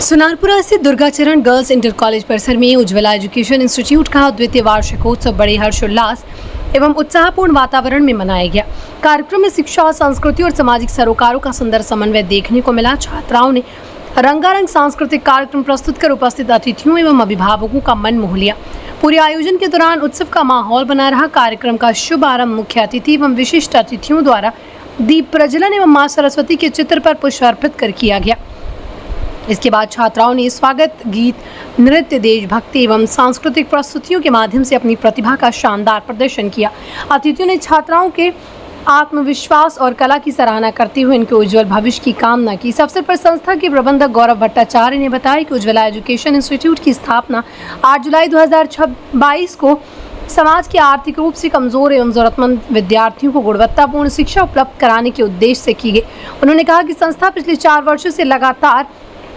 सुनारपुरा स्थित Durgacharan girls inter college परिसर में उज्ज्वला एजुकेशन इंस्टीट्यूट का द्वितीय वार्षिकोत्सव बड़े हर्षोल्लास एवं उत्साहपूर्ण वातावरण में मनाया गया। कार्यक्रम में शिक्षा, संस्कृति और सामाजिक सरोकारों का सुंदर समन्वय देखने को मिला। छात्राओं ने रंगारंग सांस्कृतिक कार्यक्रम प्रस्तुत कर उपस्थित अतिथियों एवं अभिभावकों का मन मोह लिया। पूरे आयोजन के दौरान उत्सव का माहौल बना रहा। कार्यक्रम का शुभारंभ मुख्य अतिथि एवं विशिष्ट अतिथियों द्वारा दीप प्रज्वलन एवं मां सरस्वती के चित्र पर पुष्प अर्पित कर किया गया। इसके बाद छात्राओं ने स्वागत गीत, नृत्य, देशभक्ति एवं सांस्कृतिक प्रस्तुतियों के माध्यम से अपनी प्रतिभा का शानदार प्रदर्शन किया। अतिथियों ने छात्राओं के आत्मविश्वास और कला की सराहना करते हुए इनके उज्जवल भविष्य की कामना की। इस अवसर पर संस्था के प्रबंधक गौरव भट्टाचार्य ने बताया कि उज्ज्वला एजुकेशन इंस्टीट्यूट की स्थापना 8 जुलाई 2022 को समाज के आर्थिक रूप से कमजोर एवं जरूरतमंद विद्यार्थियों को गुणवत्तापूर्ण शिक्षा उपलब्ध कराने के उद्देश्य से की गई। उन्होंने कहा कि संस्था पिछले 4 वर्षों से लगातार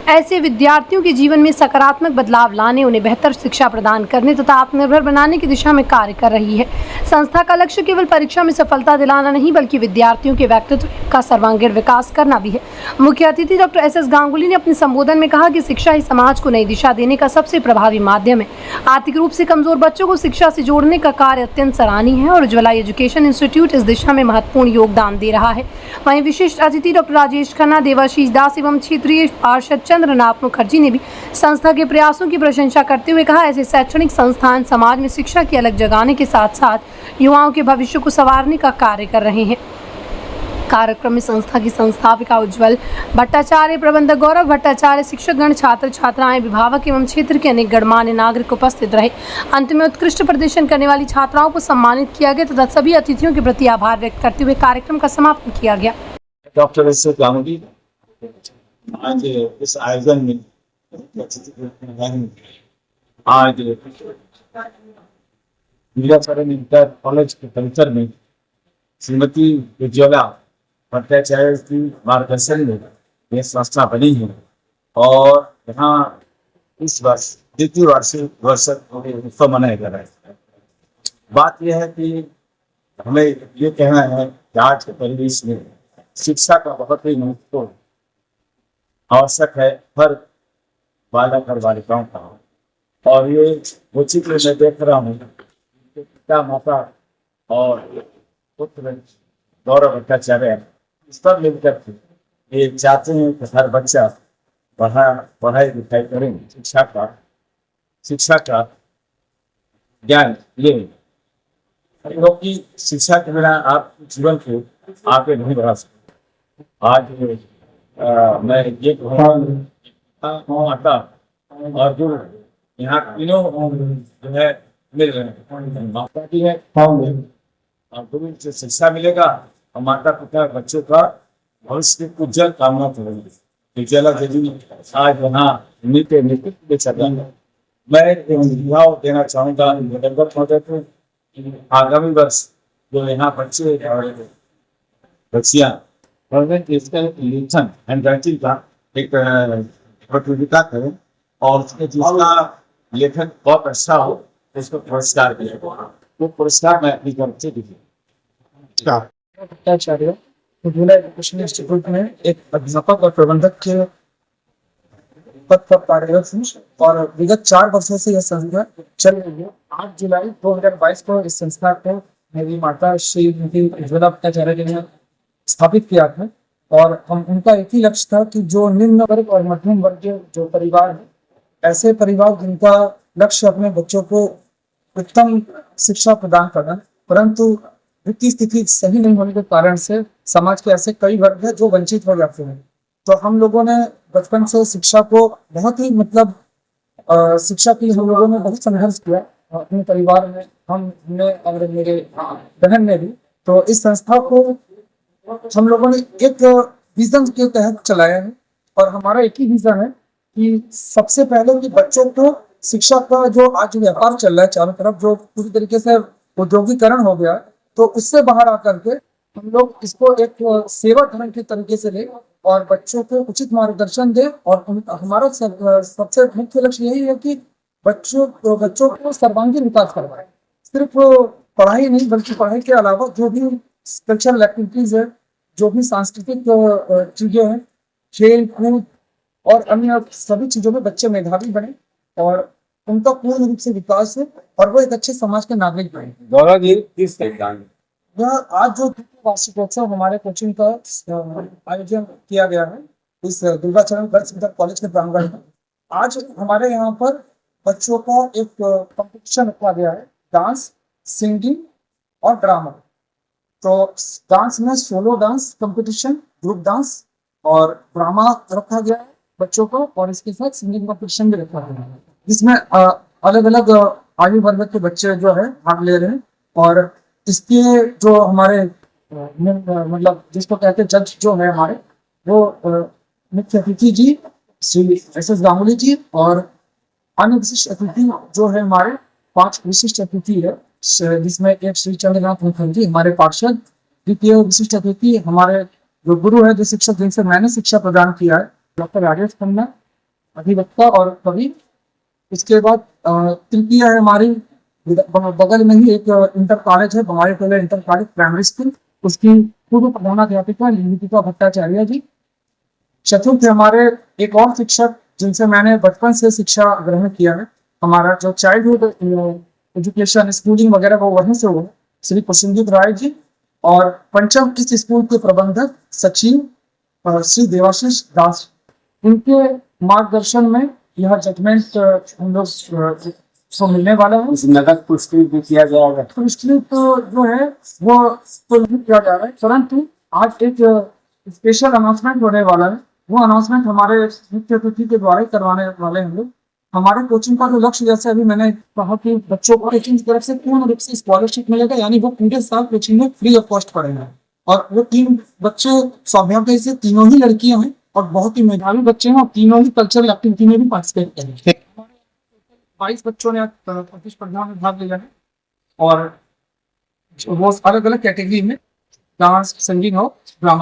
ऐसे विद्यार्थियों के जीवन में सकारात्मक बदलाव लाने, उन्हें बेहतर शिक्षा प्रदान करने तथा आत्मनिर्भर बनाने की दिशा में कार्य कर रही है। संस्था का लक्ष्य केवल परीक्षा में सफलता दिलाना नहीं, बल्कि विद्यार्थियों के व्यक्तित्व का सर्वांगीण विकास करना भी है। मुख्य अतिथि डॉक्टर एस गांगुली ने अपने संबोधन में कहा कि शिक्षा ही समाज को नई दिशा देने का सबसे प्रभावी माध्यम है। आर्थिक रूप से कमजोर बच्चों को शिक्षा से जोड़ने का कार्य अत्यंत सराहनीय है और उज्ज्वला एजुकेशन इंस्टीट्यूट इस दिशा में महत्वपूर्ण योगदान दे रहा है। वहीं विशिष्ट अतिथि डॉक्टर राजेश खन्ना, देवाशीष दास एवं क्षेत्रीय पार्षद चंद्रनाथ मुखर्जी ने भी संस्था के प्रयासों की प्रशंसा करते हुए कहा, ऐसे शैक्षणिक संस्थान समाज में शिक्षा की अलग जगाने के साथ साथ युवाओं के भविष्य को संवारने का कार्य कर रहे हैं। कार्यक्रम में संस्था की संस्थापिका उज्ज्वल भट्टाचार्य, प्रबंधक गौरव भट्टाचार्य, शिक्षकगण, छात्र छात्राएं, अभिभावक एवं क्षेत्र के अनेक गणमान्य नागरिक उपस्थित रहे। अंत में उत्कृष्ट प्रदर्शन करने वाली छात्राओं को सम्मानित किया गया तथा सभी अतिथियों के प्रति आभार व्यक्त करते हुए कार्यक्रम का समापन किया गया। डॉक्टर एस गांगुली आज इस आयोजन में आज दुर्गाचरण इंटर कॉलेज के परिसर में श्रीमती उज्ज्वला भट्टाचार्य की मार्गदर्शन में यह संस्था बनी है और यहाँ इस वर्ष द्वितीय वर्ष उत्सव मनाया जा रहा है। बात यह है कि हमें ये कहना है कि आज के परिवेश में शिक्षा का बहुत ही महत्व आवश्यक है हर बालक और बालिकाओं का। और ये वो चित्र मैं देख रहा हूँ, पिता, माता और पुत्र गौरव भट्टाचार्य इस पर मिलकर ये चाहते हैं कि हर बच्चा पढ़ाई लिखाई करें, शिक्षा का ज्ञान ले, क्योंकि शिक्षा के बिना आप जीवन को आगे नहीं बढ़ा सकते। आज मैं ये माता और जो यहाँ तीनों जो है मिल रहे हैं, माता भी है और गुरु से शिक्षा मिलेगा और माता पिता बच्चों का भविष्य की उज्जवल कामना करेंगे। उज्ज्वला देवी आज यहाँ नेतृत्व में चल रहा है। मैं सुझाव देना चाहूँगा महोदय को, आगामी वर्ष जो यहाँ बच्चे और बच्चियाँ लिखन एंड राइटिंग का एक प्रतियोगिता करें और जिसका लेखन बहुत अच्छा हो उसको पुरस्कार मिलेगा। वो पुरस्कार मैं अपनी तरफ से दीजिए। भट्टाचार्य उज्ज्वला एजुकेशन इंस्टीट्यूट में एक अध्यापक और प्रबंधक के पद पर कार्यरत हूँ और विगत 4 वर्षों से यह संस्था चल रही है। 8 जुलाई 2022 को इस संस्था को मेरी माता श्रीमती उज्ज्वला भट्टाचार्य जी ने स्थापित किया था और हम उनका एक ही लक्ष्य था कि जो निम्न वर्ग और मध्यम वर्ग के जो परिवार है, ऐसे परिवार जिनका लक्ष्य अपने बच्चों को उत्तम शिक्षा प्रदान करना, परंतु वित्तीय स्थिति सही नहीं होने के कारण से समाज के ऐसे कई वर्ग है जो वंचित हो जाते हैं। तो हम लोगों ने बचपन से शिक्षा को बहुत ही शिक्षा की हम लोगों ने बहुत संघर्ष किया अपने परिवार में, हमने और मेरे बहन ने भी। तो इस संस्था को हम लोगों ने एक विजन के तहत चलाया है और हमारा एक ही विजन है कि सबसे पहले कि बच्चों को शिक्षा का जो आज व्यापार चल रहा है चारों तरफ, जो पूरी तरीके से औद्योगिकरण हो गया, तो उससे बाहर आकर के हम लोग इसको एक सेवा धर्म के तरीके से ले और बच्चों को उचित मार्गदर्शन दे। और हमारा सबसे मुख्य लक्ष्य यही है कि बच्चों को सर्वांगीण विकास करवाए। सिर्फ पढ़ाई नहीं, बल्कि पढ़ाई के अलावा जो भी कल्चरल एक्टिविटीज है, जो भी सांस्कृतिक चीजें हैं, खेल कूद और अन्य सभी चीजों में बच्चे मेधावी बने और उनका पूर्ण रूप से विकास हो और वो एक अच्छे समाज के नागरिक बने। गौरव जी किस एग्जाम यह आज जो वार्षिकोत्सव हमारे कोचिंग का आयोजन किया गया है इस दुर्गाचरण गर्ल्स इंटर कॉलेज के प्रांगण में, आज हमारे यहाँ पर बच्चों का एक कंपटीशन रखा गया है, डांस, सिंगिंग और ड्रामा। तो डांस में solo dance competition, group dance और ड्रामा रखा गया है बच्चों को, और इसके साथ सिंगिंग कंपटीशन भी रखा गया है, जिसमें अलग अलग आयु वर्ग के बच्चे जो है भाग ले रहे हैं। और इसके जो हमारे मतलब जिसको कहते हैं जज जो है हमारे, वो मुख्य अतिथि जी श्री एस गांगुली जी, और अन्य विशिष्ट अतिथि जो है हमारे 5 विशिष्ट अतिथि है, जिसमें एक श्री चंद्रनाथ मुखर्जी हमारे पार्षद, द्वितीय विशिष्ट अतिथि हमारे जो गुरु है, जो शिक्षक जिनसे मैंने शिक्षा प्रदान किया है, डॉक्टर राजेश खन्ना, अधिवक्ता और कवि। इसके बाद तृतीय है हमारी बगल में ही एक इंटर कॉलेज है, बंगाली टोला इंटर कॉलेज प्राइमरी स्कूल, उसकी पूर्व प्रधानाध्यापिका लिपिका भट्टाचार्य जी। चतुर्थ हमारे एक और शिक्षक जिनसे मैंने बचपन से शिक्षा ग्रहण किया है, हमारा जो चाइल्डहुड एजुकेशन स्कूलिंग वगैरह वो वहीं से हुआ, श्री प्रसन्नजीत राय जी। और पंचम इस स्कूल के प्रबंधक सचिव श्री देवाशीष दास, इनके मार्गदर्शन में यह जजमेंट हम लोग को मिलने वाला है। नगद पुरस्कृत भी किया जाएगा? पुरस्कृत जो है वो तो नहीं किया जा रहा है, परंतु आज एक स्पेशल अनाउंसमेंट होने वाला है। वो अनाउंसमेंट हमारे मुख्य अतिथि के द्वारा करवाने वाले हैं लोग। हमारे कोचिंग का जो लक्ष्य, जैसे अभी मैंने कहा कि बच्चों को कोचिंग की तरफ से पूर्ण रूप से स्कॉलरशिप मिलेगा, यानी वो पूरे साल कोचिंग में फ्री ऑफ कॉस्ट पढ़ेंगे। और वो 3 बच्चे सौभाग्य से तीनों ही लड़कियां हैं और बहुत ही मेधावी बच्चे हैं, और तीनों ही कल्चरल एक्टिविटी में भी पार्टिसिपेट करेंगे। 22 बच्चों ने प्रतिस्पर्धा में भाग लिया है, और वो अलग अलग कैटेगरी में डांस, सिंगिंग और ड्रामा